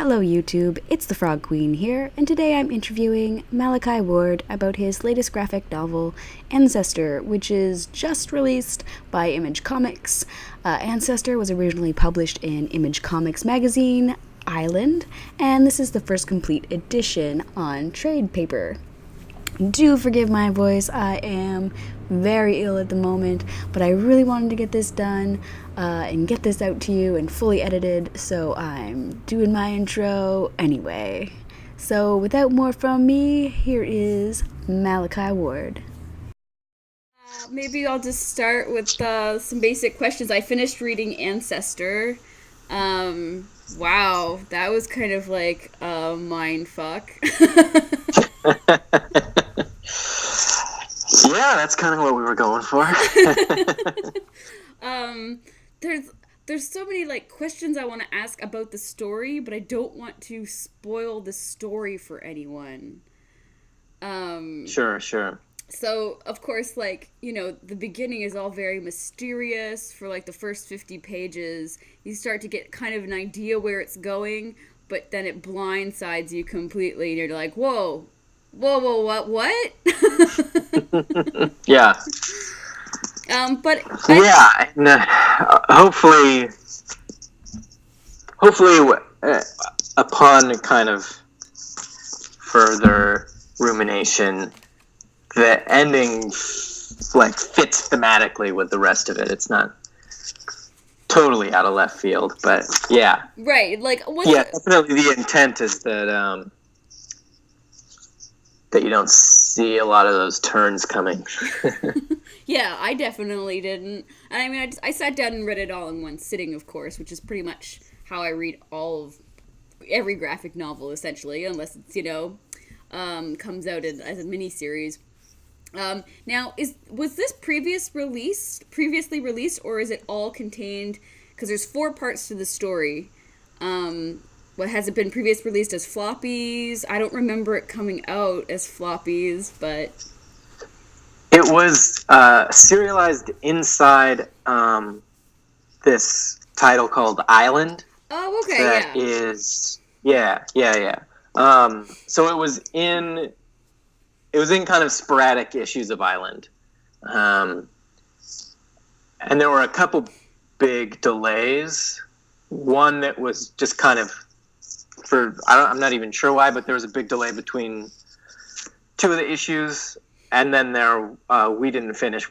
Hello YouTube, it's the Frog Queen here, and today I'm interviewing Malachi Ward about his latest graphic novel, Ancestor, which is just released by Image Comics. Ancestor was originally published in Image Comics magazine, Island, and this is the first complete edition on trade paper. Do forgive my voice, I am very ill at the moment, but I really wanted to get this done and get this out to you and fully edited, so I'm doing my intro anyway. So without more from me, here is Malachi Ward. Maybe I'll just start with some basic questions. I finished reading Ancestor. Wow, that was kind of like a mind fuck. Yeah, that's kind of what we were going for. There's so many like questions I want to ask about the story, but I don't want to spoil the story for anyone. Sure. So, of course, like, the beginning is all very mysterious for like the first 50 pages. You start to get kind of an idea where it's going, but then it blindsides you completely and you're like, whoa, what? Yeah. But and, hopefully, upon kind of further rumination, the ending like fits thematically with the rest of it. It's not totally out of left field, but yeah. Right, like definitely the intent is that that you don't see a lot of those turns coming. Yeah, I definitely didn't. And I mean, I sat down and read it all in one sitting, of course, which is pretty much how I read every graphic novel, essentially, unless it's, comes out as a miniseries. Now, was this previously released, or is it all contained? Because there's 4 parts to the story. What has it been previously released as floppies? I don't remember it coming out as floppies, but it was serialized inside this title called Island. Oh, okay, that yeah. So it was in kind of sporadic issues of Island, and there were a couple big delays. One that was just kind of I'm not even sure why, but there was a big delay between 2 of the issues, and then we didn't finish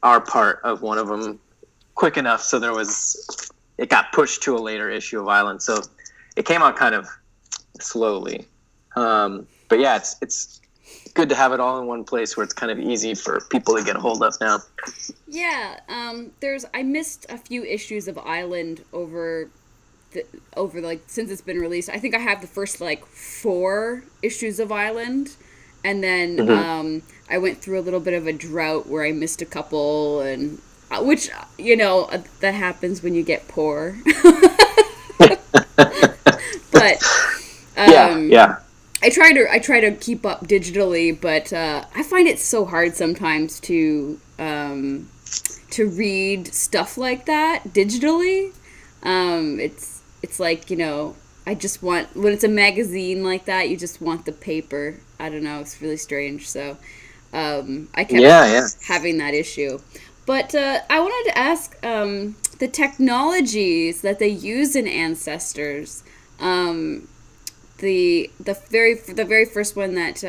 our part of one of them quick enough, so it got pushed to a later issue of Island. So it came out kind of slowly, but yeah, it's good to have it all in one place where it's kind of easy for people to get a hold of now. Yeah, I missed a few issues of Island over like since it's been released. I think I have the first like 4 issues of Island, and then I went through a little bit of a drought where I missed a couple, and which that happens when you get poor. But yeah. I try to keep up digitally, but I find it so hard sometimes to read stuff like that digitally. It's like, I just want, when it's a magazine like that, you just want the paper. I don't know, it's really strange. So I kept having that issue. But I wanted to ask the technologies that they use in Ancestors. The very first one that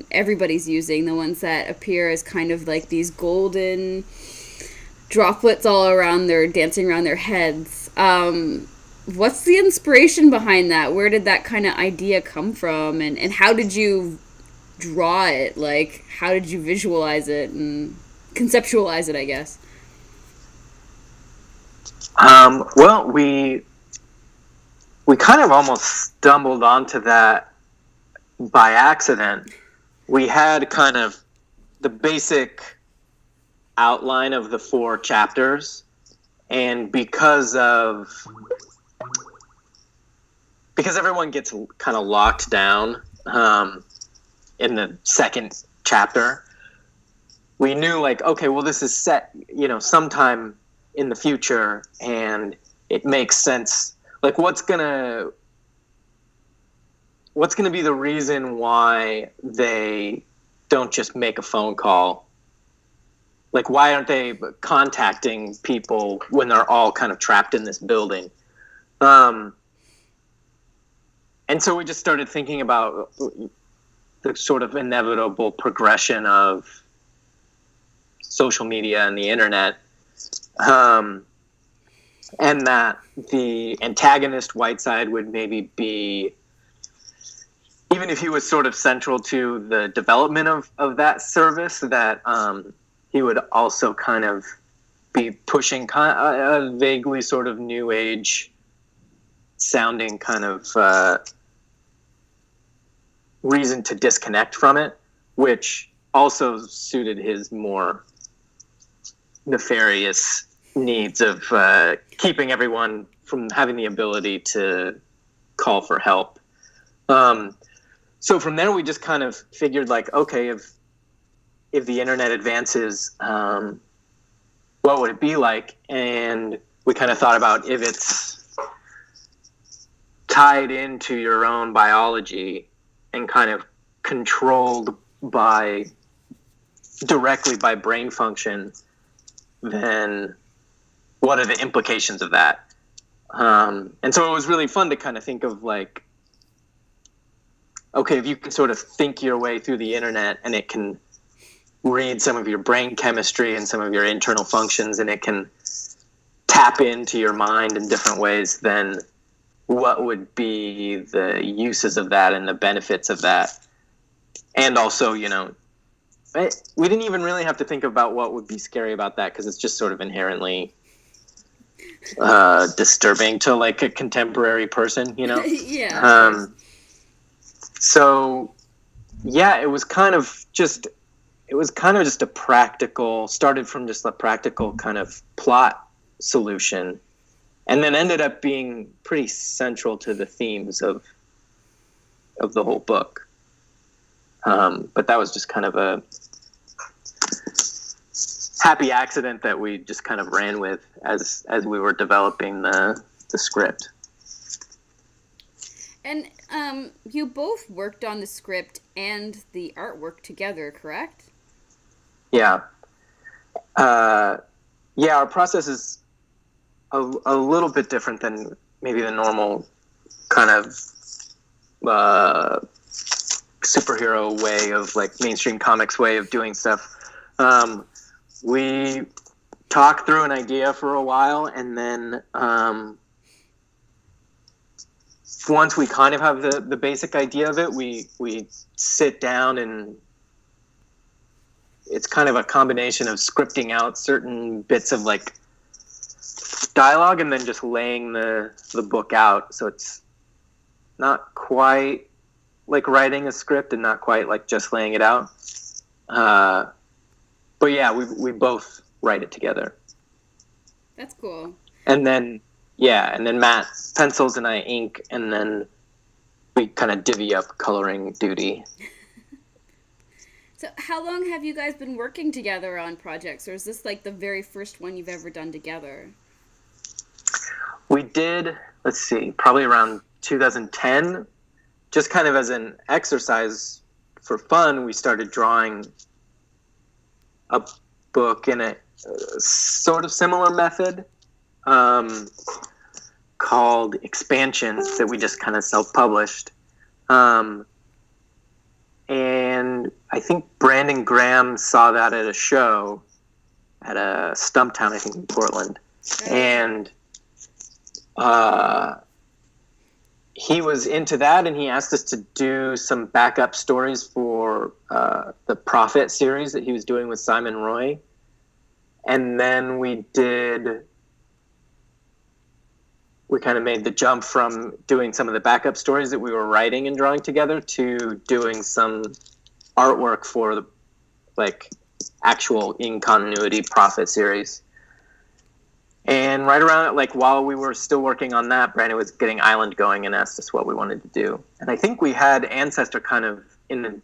everybody's using, the ones that appear as kind of like these golden droplets all around dancing around their heads. What's the inspiration behind that? Where did that kind of idea come from? And how did you draw it? Like, how did you visualize it and conceptualize it, I guess? Well, we kind of almost stumbled onto that by accident. We had kind of the basic outline of the 4 chapters, and because everyone gets kind of locked down in the second chapter, we knew like, okay, well, this is set, sometime in the future, and it makes sense. Like, what's gonna what's going to be the reason why they don't just make a phone call? Like, why aren't they contacting people when they're all kind of trapped in this building? And so we just started thinking about the sort of inevitable progression of social media and the internet. And that the antagonist, Whiteside, would maybe be, even if he was sort of central to the development of that service, that he would also kind of be pushing a vaguely sort of new age sounding kind of reason to disconnect from it, which also suited his more nefarious needs of keeping everyone from having the ability to call for help. So from there, we just kind of figured, like, okay, if the internet advances, what would it be like? And we kind of thought about if it's tied into your own biology and kind of controlled directly by brain function, then what are the implications of that? And so it was really fun to kind of think of, like, okay, if you can sort of think your way through the internet and it can read some of your brain chemistry and some of your internal functions, and it can tap into your mind in different ways, then what would be the uses of that and the benefits of that? And also, we didn't even really have to think about what would be scary about that, because it's just sort of inherently disturbing to, like, a contemporary person, Yeah. So yeah, it was kind of just a practical, started from just a practical kind of plot solution, and then ended up being pretty central to the themes of the whole book. But that was just kind of a happy accident that we just kind of ran with as we were developing the script. And you both worked on the script and the artwork together, correct? Yeah. Our process is a little bit different than maybe the normal kind of superhero way of, like, mainstream comics way of doing stuff. We talk through an idea for a while, and then once we kind of have the basic idea of it, we sit down, and it's kind of a combination of scripting out certain bits of, like, dialogue and then just laying the book out. So it's not quite like writing a script and not quite like just laying it out. But yeah, we both write it together. That's cool. And then Matt pencils and I ink, and then we kind of divvy up coloring duty. So how long have you guys been working together on projects, or is this like the very first one you've ever done together? We did, probably around 2010, just kind of as an exercise for fun. We started drawing a book in a sort of similar method called Expansion that we just kind of self-published. And I think Brandon Graham saw that at a show at a Stumptown, I think, in Portland. And he was into that, and he asked us to do some backup stories for the Prophet series that he was doing with Simon Roy. And then we kind of made the jump from doing some of the backup stories that we were writing and drawing together to doing some artwork for the, like, actual in continuity Prophet series. And right around, like, while we were still working on that, Brandon was getting Island going and asked us what we wanted to do. And I think we had Ancestor kind of in a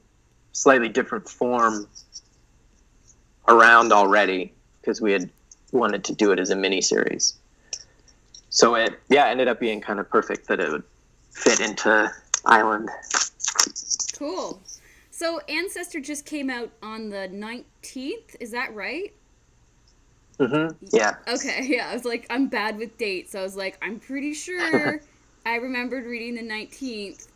slightly different form around already, because we had wanted to do it as a mini-series. So it ended up being kind of perfect that it would fit into Island. Cool. So Ancestor just came out on the 19th, is that right? Yeah. Okay, yeah, I was like, I'm bad with dates, so I was like, I'm pretty sure I remembered reading the 19th.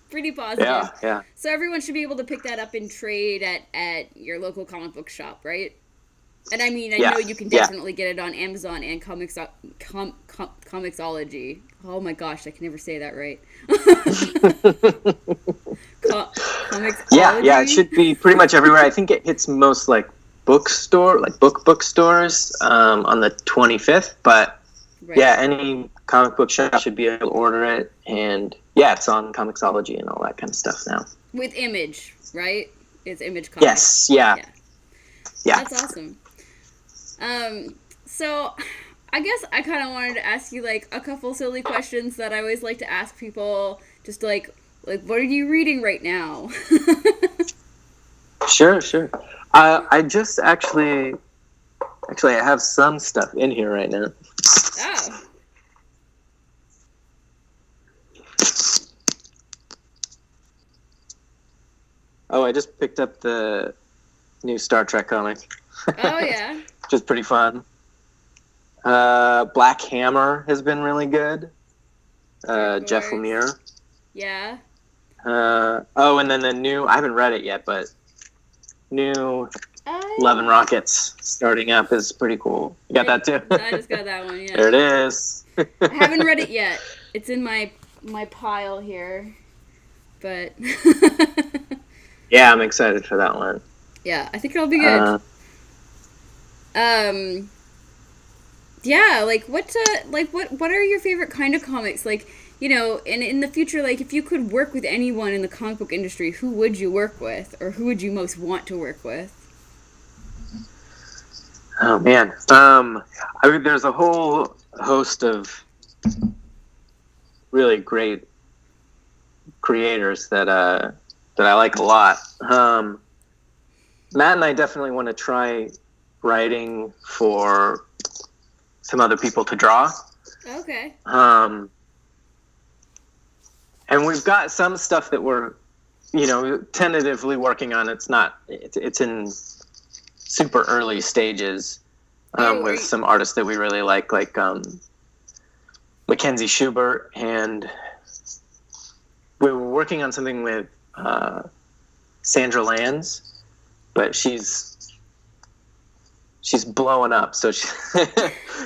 Pretty positive. Yeah, yeah. So everyone should be able to pick that up in trade at your local comic book shop, right? And I mean, I Yeah, know you can yeah. definitely get it on Amazon and Comixology. Oh my gosh, I can never say that right. Co- Yeah, yeah, it Comixology? should be pretty much everywhere. I think it hits most like bookstores on the 25th, but Right. yeah, any comic book shop should be able to order it, and yeah, it's on Comixology and all that kind of stuff now. With Image, right? It's Image Comics. Yes, yeah, Yeah. yeah. That's awesome. So I guess I kind of wanted to ask you like a couple silly questions that I always like to ask people. Just like what are you reading right now? Sure, sure. I just actually I have some stuff in here right now. Oh, Oh, I just picked up the new Star Trek comic, oh yeah. which is pretty fun. Black Hammer has been really good. Of Jeff course. Lemire. Yeah. Oh, and then the new, I haven't read it yet, but new Oh Love and yeah. Rockets starting up is pretty cool. You got that too? I just got that one. There Yeah. it is. I haven't read it yet. It's in my pile here, but Yeah, I'm excited for that one. yeah, I think it'll be good. Uh, Um, yeah, what are your favorite kind of comics? Like, and in the future, like if you could work with anyone in the comic book industry, who would you work with, or who would you most want to work with? oh man. I mean, there's a whole host of really great creators that I like a lot. Matt and I definitely want to try writing for some other people to draw. Okay. And we've got some stuff that we're, tentatively working on. It's in super early stages Oh, with some artists that we really like Mackenzie Schubert, and we were working on something with Sandra Lands, but she's blowing up. So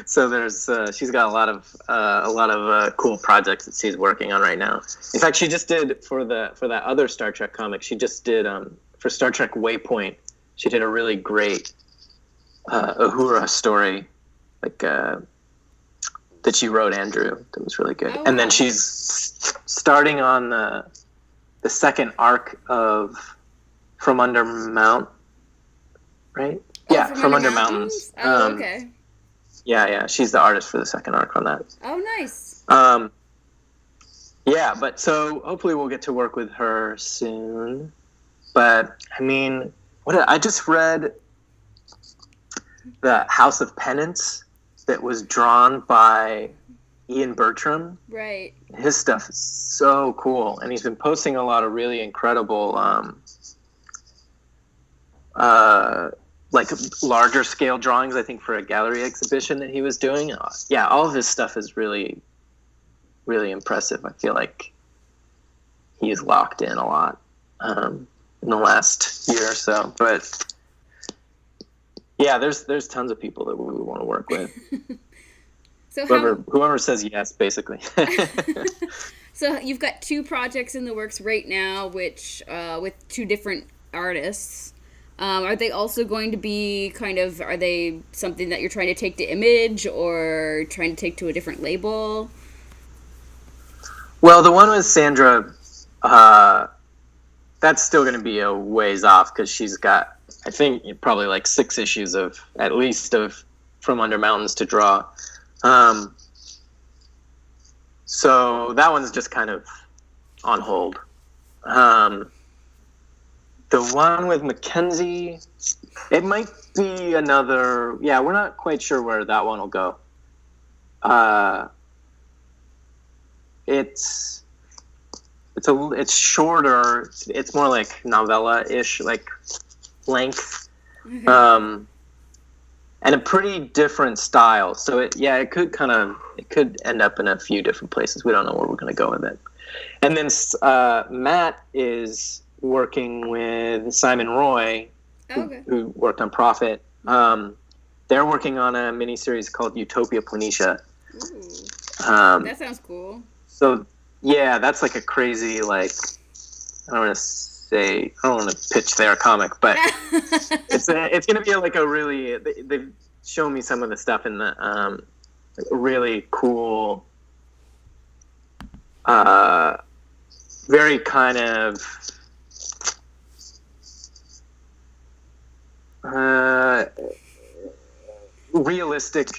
so there's she's got a lot of cool projects that she's working on right now. In fact, she just did for that other Star Trek comic. She just did for Star Trek Waypoint. She did a really great Uhura story, like that she wrote, Andrew. That was really good. oh And then wow. she's starting on the second arc of From Under Mount, right? Oh, Yeah, from From Under Under Mountains. Oh, okay. Yeah, she's the artist for the second arc on that. Oh, nice. Yeah, but so hopefully we'll get to work with her soon. But I mean, I just read the House of Penance that was drawn by Ian Bertram. Right. His stuff is so cool, and he's been posting a lot of really incredible like larger scale drawings, I think, for a gallery exhibition that he was doing. Yeah, all of his stuff is really, really impressive. I feel like he's locked in a lot in the last year or so. But yeah, there's tons of people that we want to work with. So Whoever says yes, basically. so you've got two projects in the works right now, which with two different artists. Are they also going to be are they something that you're trying to take to Image or trying to take to a different label? Well, the one with Sandra, that's still going to be a ways off because she's got, I think, probably like 6 issues at least of From Under Mountains to draw. So that one's just kind of on hold. The one with Mackenzie, it might be another. Yeah, we're not quite sure where that one will go. It's it's shorter. It's more like novella-ish, like length, and a pretty different style. So it could end up in a few different places. We don't know where we're going to go with it. And then Matt is working with Simon Roy, who worked on Prophet. They're working on a miniseries called Utopia Planitia. That sounds cool. So yeah, that's like a crazy, like, I don't want to pitch their comic, but it's going to be like a really, they've shown me some of the stuff in the really cool, very kind of realistic,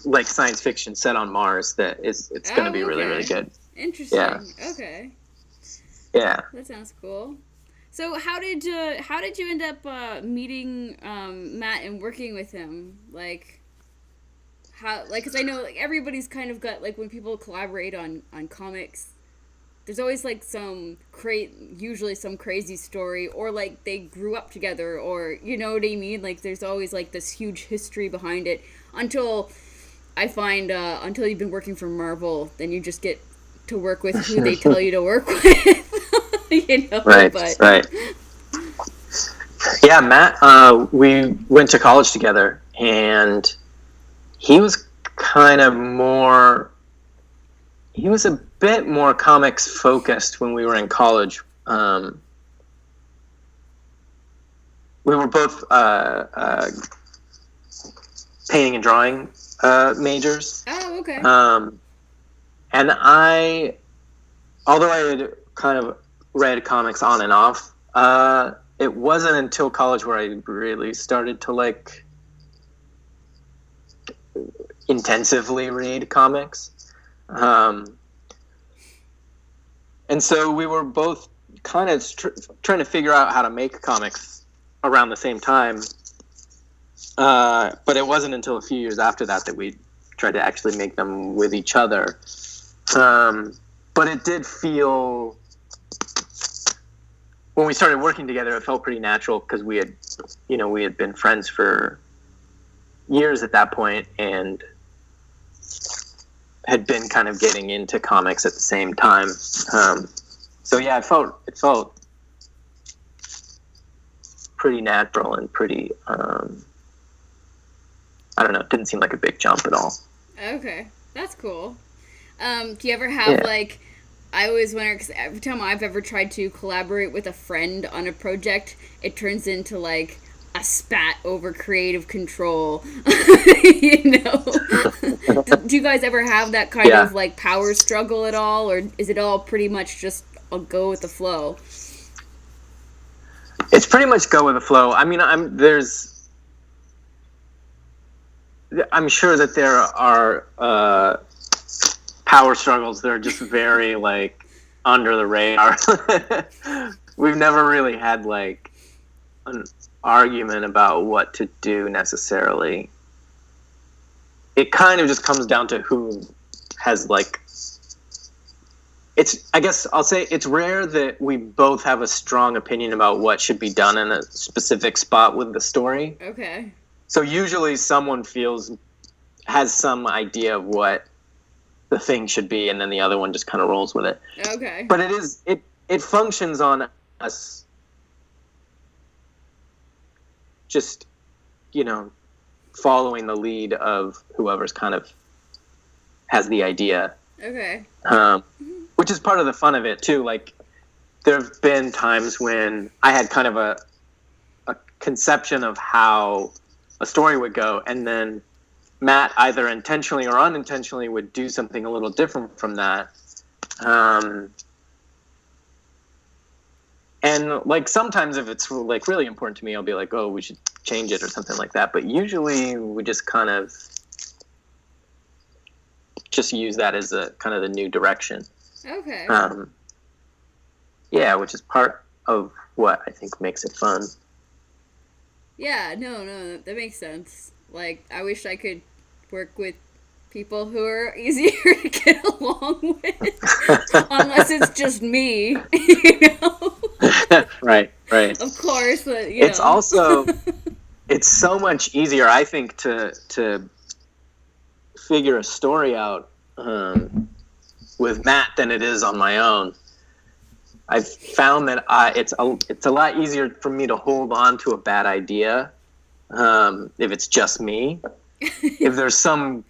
like science fiction set on Mars. It's going to be really, really good. Interesting. Yeah. Okay. Yeah. That sounds cool. So how did you end up meeting Matt and working with him? Like, how, like, because I know, like, everybody's kind of got, like, when people collaborate on comics, there's always, like, usually some crazy story, or, like, they grew up together, or, you know what I mean? Like, there's always, like, this huge history behind it, until you've been working for Marvel, then you just get to work with who they tell you to work with. You know? Right. Yeah, Matt, we went to college together, and he was a bit more comics focused when we were in college. We were both painting and drawing majors. Oh, okay. And although I had kind of read comics on and off, it wasn't until college where I really started to, like, intensively read comics. And so we were both kind of trying to figure out how to make comics around the same time. But it wasn't until a few years after that we tried to actually make them with each other. But it did feel, when we started working together, it felt pretty natural, because we had been friends for years at that point, and had been kind of getting into comics at the same time. So yeah, it felt pretty natural and pretty, I don't know, it didn't seem like a big jump at all. Okay, that's cool. Do you ever have, like, I always wonder, because every time I've ever tried to collaborate with a friend on a project, it turns into, like, a spat over creative control. You know? Do you guys ever have that kind of, like, power struggle at all, or is it all pretty much just a go with the flow? It's pretty much go with the flow. I mean, I'm sure that there are power struggles that are just very, like, under the radar. We've never really had, like, an argument about what to do necessarily. It kind of just comes down to who has, like, I guess I'll say it's rare that we both have a strong opinion about what should be done in a specific spot with the story. Okay. So usually someone has some idea of what the thing should be, and then the other one just kind of rolls with it. Okay. But it functions on us just, following the lead of whoever's kind of has the idea. Okay. Which is part of the fun of it too. Like, there have been times when I had kind of a conception of how a story would go, and then Matt either intentionally or unintentionally would do something a little different from that. And, like, sometimes if it's, like, really important to me, I'll be like, oh, we should change it or something like that. But usually we just kind of just use that as a kind of the new direction. Okay. Yeah, which is part of what I think makes it fun. Yeah, no, that makes sense. Like, I wish I could work with people who are easier to get along with, unless it's just me, Right. Of course, It's also it's so much easier, I think, to figure a story out with Matt than it is on my own. I've found that it's a lot easier for me to hold on to a bad idea if it's just me. If there's some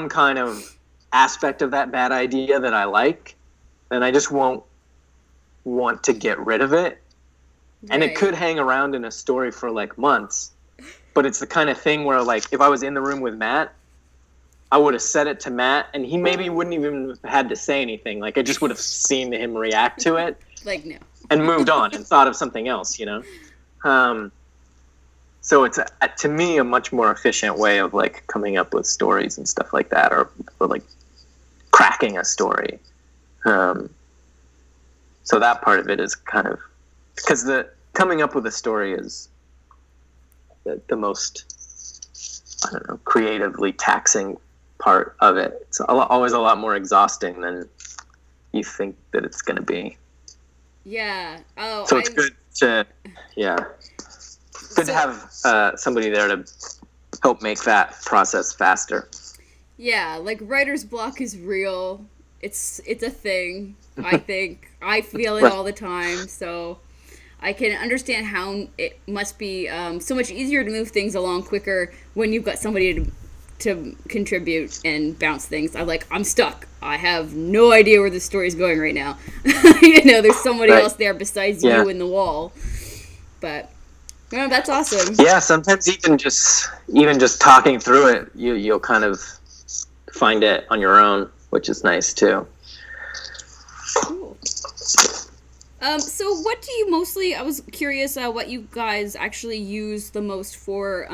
kind of aspect of that bad idea that I like, then I just won't want to get rid of it. And it could hang around in a story for like months, but it's the kind of thing where, like, if I was in the room with Matt, I would have said it to Matt, and he maybe wouldn't even have had to say anything. Like, I just would have seen him react to it, like, no, and moved on and thought of something else, So it's to me a much more efficient way of like coming up with stories and stuff like that, or like cracking a story. So that part of it is kind of, because the coming up with a story is the most, I don't know, creatively taxing part of it. It's always a lot more exhausting than you think that it's going to be. Yeah. Oh. So it's good to have somebody there to help make that process faster. Yeah, like writer's block is real. It's a thing. I think I feel it all the time. So I can understand how it must be so much easier to move things along quicker when you've got somebody to contribute and bounce things. I'm stuck. I have no idea where the story's going right now. There's somebody else there besides you in the wall. But no, that's awesome. Yeah, sometimes even just talking through it, you'll kind of find it on your own, which is nice too. Cool. So what do you mostly, I was curious what you guys actually use the most for,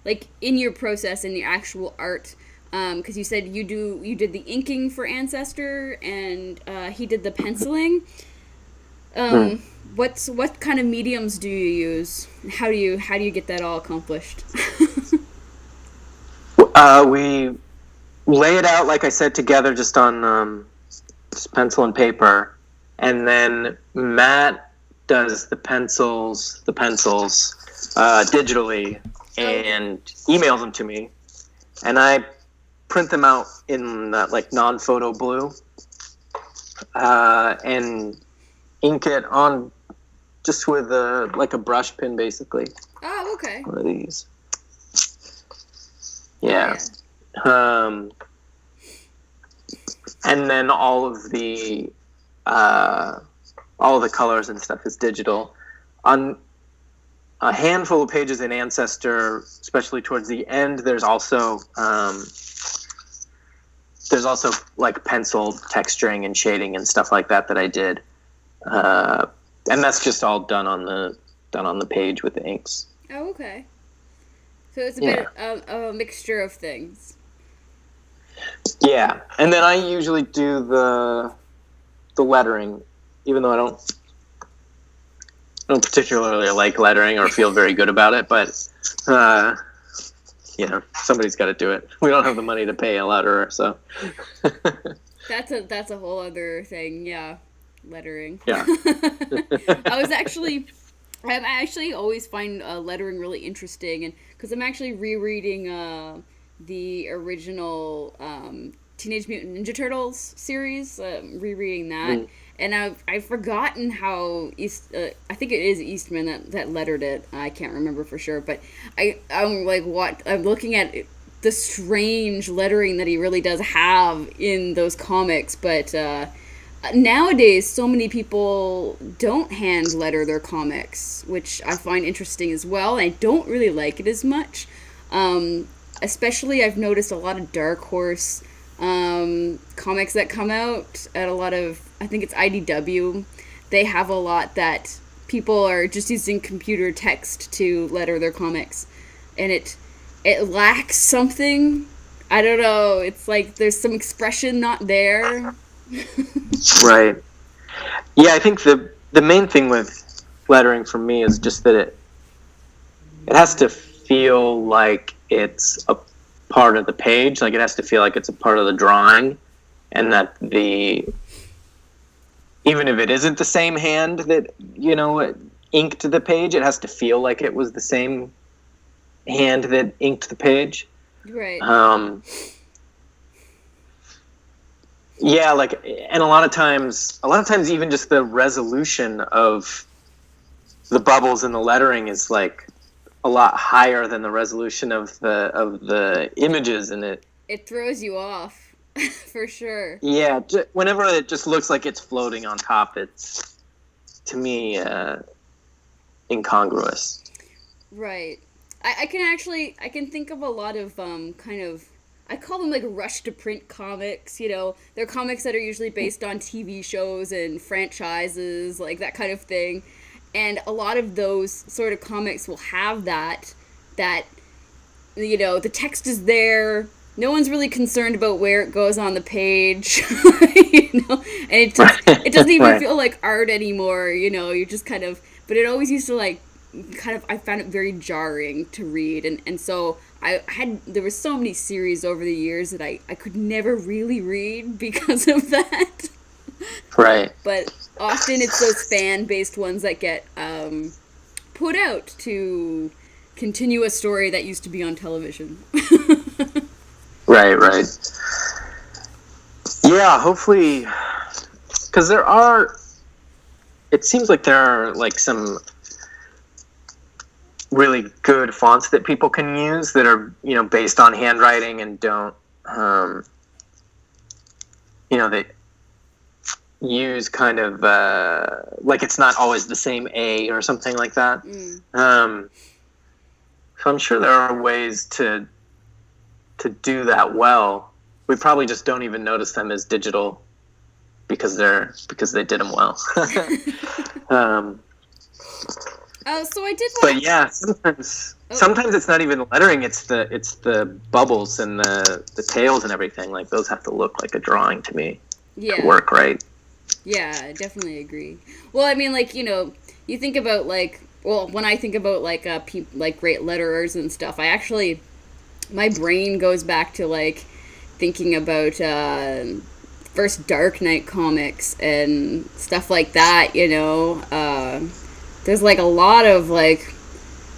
like in your process, in the actual art, because you said you did the inking for Ancestor, and he did the penciling. What kind of mediums do you use? How do you get that all accomplished? We lay it out, like I said, together just on just pencil and paper, and then Matt does the pencils digitally and emails them to me, and I print them out in like non-photo blue and ink it on just with like a brush pen, basically. Oh, okay. One of these. Yeah. And then all of the colors and stuff is digital. On a handful of pages in Ancestor, especially towards the end, there's also like pencil texturing and shading and stuff like that I did, and that's just all done on the page with the inks. Oh, okay. So it's a bit of a mixture of things. Yeah, and then I usually do the lettering, even though I don't particularly like lettering or feel very good about it, but somebody's got to do it. We don't have the money to pay a letterer, so that's a whole other thing. Yeah, lettering. Yeah. I actually always find lettering really interesting, and because I'm actually rereading the original Teenage Mutant Ninja Turtles series, rereading that, and I've forgotten how I think it is Eastman that lettered it. I can't remember for sure, but I'm looking at the strange lettering that he really does have in those comics, but nowadays so many people don't hand letter their comics, which I find interesting as well. I don't really like it as much. Especially I've noticed a lot of Dark Horse comics that come out at a lot of, I think it's IDW. They have a lot that people are just using computer text to letter their comics, and it lacks something. I don't know. It's like there's some expression not there. Right. Yeah, I think the main thing with lettering for me is just that it has to feel like it's a part of the page. Like, it has to feel like it's a part of the drawing, and that even if it isn't the same hand that, inked the page, it has to feel like it was the same hand that inked the page. Right. Yeah, like, and a lot of times even just the resolution of the bubbles in the lettering is like a lot higher than the resolution of the images in it. It throws you off, for sure. Yeah, whenever it just looks like it's floating on top, it's, to me, incongruous. Right. I can think of a lot of I call them like rush to print comics. They're comics that are usually based on TV shows and franchises, like that kind of thing. And a lot of those sort of comics will have that the text is there. No one's really concerned about where it goes on the page, and it doesn't even Right. feel like art anymore. You're just kind of, but it always used to I found it very jarring to read, and so there were so many series over the years that I could never really read because of that. Right. But often it's those fan-based ones that get put out to continue a story that used to be on television. Right. Yeah, hopefully, because it seems like there are like some really good fonts that people can use that are, based on handwriting and don't, they use kind of, like, it's not always the same A or something like that. So I'm sure there are ways to do that well. We probably just don't even notice them as digital because they did them well. So I did But yeah, sometimes it's not even lettering, it's the bubbles and the tails and everything. Like, those have to look like a drawing to me to work right. Yeah, I definitely agree. Well, I mean, like, you think about when I think about like great letterers and stuff, my brain goes back to like thinking about first Dark Knight comics and stuff like that. There's like a lot of like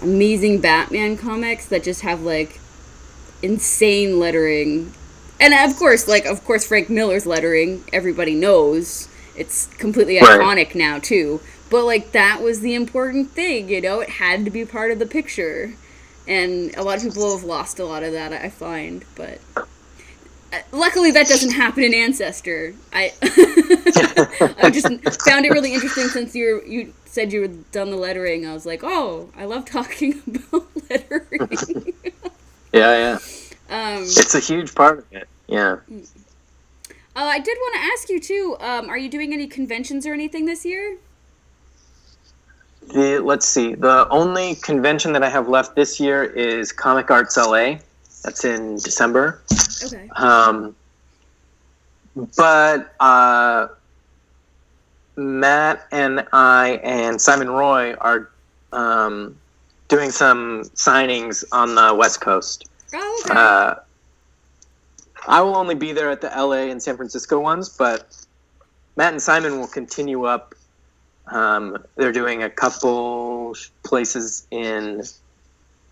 amazing Batman comics that just have like insane lettering, and of course Frank Miller's lettering everybody knows. It's completely iconic now too. But like, that was the important thing, it had to be part of the picture. And a lot of people have lost a lot of that, I find. But luckily that doesn't happen in Ancestor. I just found it really interesting since you said you were done the lettering. I was like, oh, I love talking about lettering. Yeah. It's a huge part of it. Yeah. I did want to ask you too. Are you doing any conventions or anything this year? Let's see. The only convention that I have left this year is Comic Arts LA. That's in December. Okay. But Matt and I and Simon Roy are doing some signings on the West Coast. Oh, okay. I will only be there at the LA and San Francisco ones, but Matt and Simon will continue up. They're doing a couple places in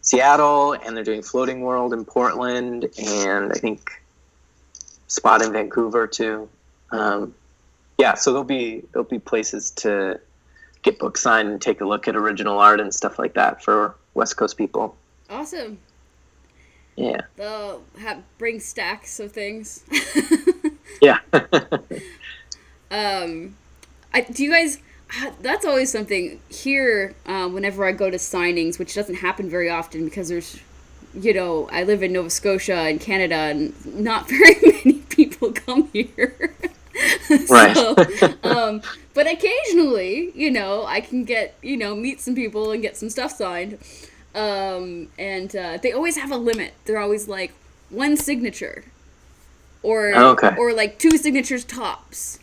Seattle, and they're doing Floating World in Portland, and I think Spot in Vancouver too. Yeah, so there'll be places to get books signed and take a look at original art and stuff like that for West Coast people. Awesome. Yeah. They'll bring stacks of things. Yeah. Do you guys? That's always something here. Whenever I go to signings, which doesn't happen very often because there's, I live in Nova Scotia in Canada, and not very many people come here. Right. So, but occasionally, I can get, meet some people and get some stuff signed. And they always have a limit. They're always like one signature, or like 2 signatures tops.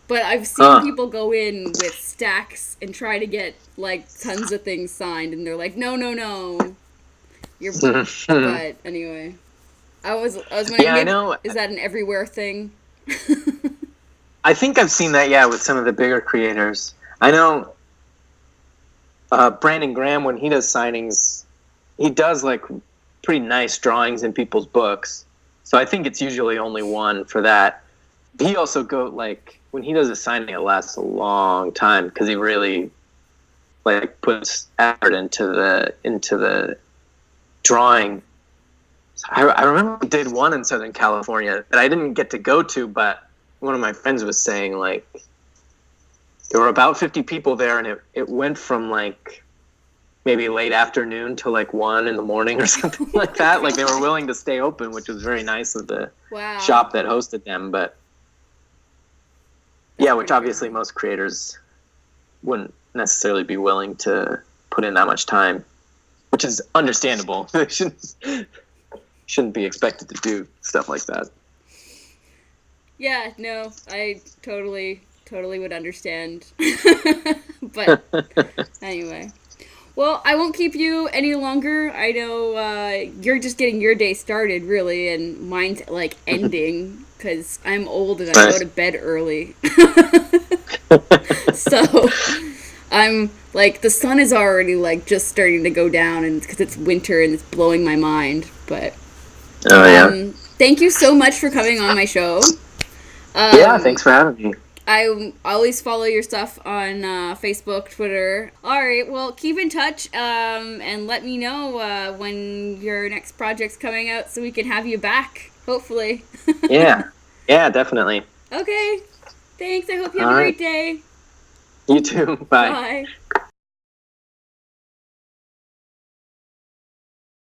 But I've seen people go in with stacks and try to get like tons of things signed, and they're like, no. But anyway, I was wondering, Yeah, I maybe know. is that an everywhere thing? I think I've seen that, yeah, with some of the bigger creators. I know Brandon Graham, when he does signings, he does like pretty nice drawings in people's books. So I think it's usually only one for that. He also like when he does a signing, it lasts a long time because he really like puts effort into the drawing. I remember we did one in Southern California that I didn't get to go to, but one of my friends was saying like there were about 50 people there, and it went from like maybe late afternoon to like 1 in the morning or something like that. Like they were willing to stay open, which was very nice of the Wow. shop that hosted them. But That's yeah, which pretty obviously most creators wouldn't necessarily be willing to put in that much time, which is understandable. They shouldn't be expected to do stuff like that. Yeah, no, I totally would understand. But anyway. Well, I won't keep you any longer. I know you're just getting your day started, really, and mine's like ending because I'm old and I go to bed early. So I'm like, the sun is already like just starting to go down, and because it's winter and it's blowing my mind. But thank you so much for coming on my show. Yeah, thanks for having me. I always follow your stuff on Facebook, Twitter. All right, well, keep in touch and let me know when your next project's coming out so we can have you back, hopefully. Yeah, definitely. Okay, thanks. I hope you have a great day. You too. Bye. Bye.